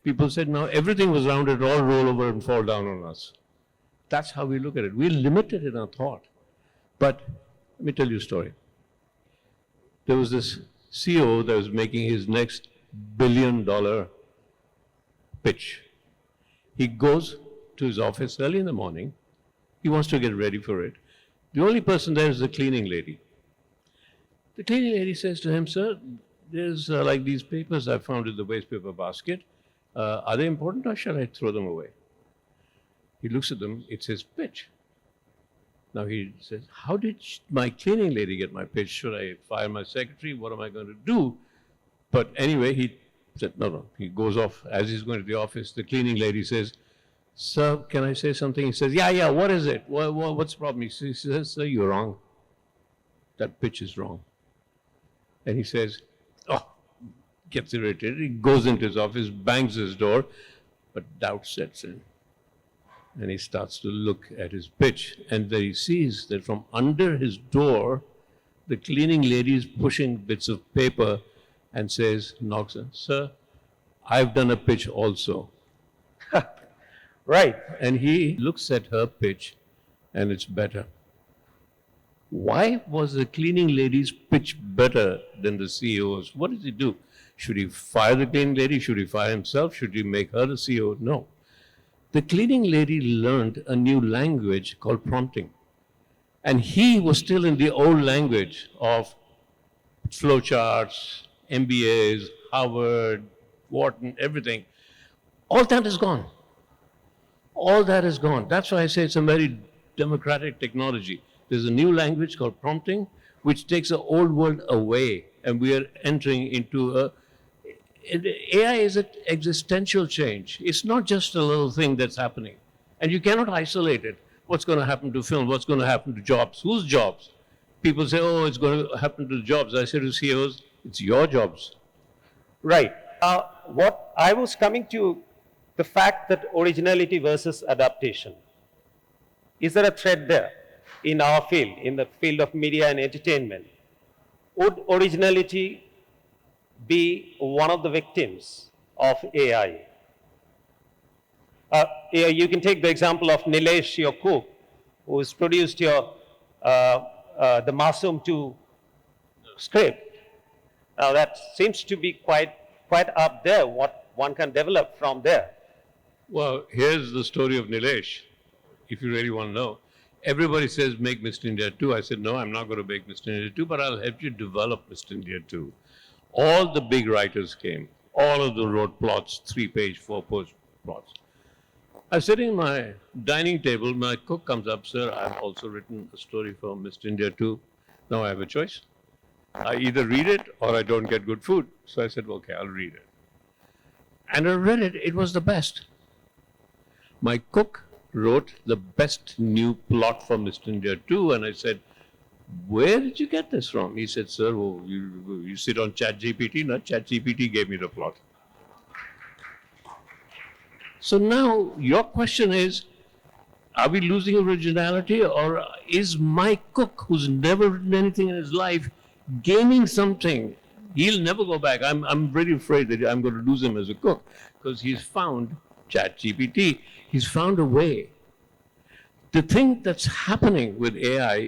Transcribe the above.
People said, now everything was rounded, all roll over and fall down on us. That's how we look at it. We're limited in our thought. But let me tell you a story. There was this CEO that was making his next billion-dollar pitch. He goes to his office early in the morning. He wants to get ready for it. The only person there is the cleaning lady. The cleaning lady says to him, sir, there's like these papers I found in the waste paper basket. Are they important or shall I throw them away? He looks at them, it's his pitch. Now he says, how did my cleaning lady get my pitch? Should I fire my secretary? What am I going to do? But anyway, he said, no. He goes off. As he's going to the office, the cleaning lady says, sir, can I say something? He says, yeah, what is it? What's the problem? He says, sir, you're wrong. That pitch is wrong. And he says, gets irritated. He goes into his office, bangs his door, but doubt sets in. And he starts to look at his pitch, and then he sees that from under his door, the cleaning lady is pushing bits of paper and says, knocks, sir, I've done a pitch also. Right. And he looks at her pitch, and it's better. Why was the cleaning lady's pitch better than the CEO's? What does he do? Should he fire the cleaning lady? Should he fire himself? Should he make her the CEO? No. The cleaning lady learned a new language called prompting. And he was still in the old language of flowcharts, MBAs, Harvard, Wharton, everything. All that is gone. All that is gone. That's why I say it's a very democratic technology. There's a new language called prompting, which takes the old world away. And we are entering into AI is an existential change. It's not just a little thing that's happening. And you cannot isolate it. What's going to happen to film? What's going to happen to jobs? Whose jobs? People say, it's going to happen to jobs. I say to CEOs, it's your jobs. Right. What I was coming to, the fact that originality versus adaptation. Is there a thread there in our field, in the field of media and entertainment? Would originality be one of the victims of AI? You can take the example of Nilesh, your cook, who has produced your the Masoom 2 script. Now that seems to be quite up there, what one can develop from there. Well, here's the story of Nilesh, if you really want to know. Everybody says, make Mr. India 2. I said, no, I'm not going to make Mr. India 2, but I'll help you develop Mr. India 2. All the big writers came. All of them wrote plots, 3-page, 4-page plots. I'm sitting at my dining table. My cook comes up, sir, I've also written a story for Mr. India 2. Now I have a choice. I either read it or I don't get good food. So I said, okay, I'll read it. And I read it. It was the best. My cook wrote the best new plot for Mr. India 2, and I said, where did you get this from? He said, sir, you sit on ChatGPT. Not ChatGPT gave me the plot. So now your question is, are we losing originality, or is my cook, who's never written anything in his life, gaining something? He'll never go back. I'm very afraid that I'm going to lose him as a cook, because he's found ChatGPT. He's found a way. The thing that's happening with AI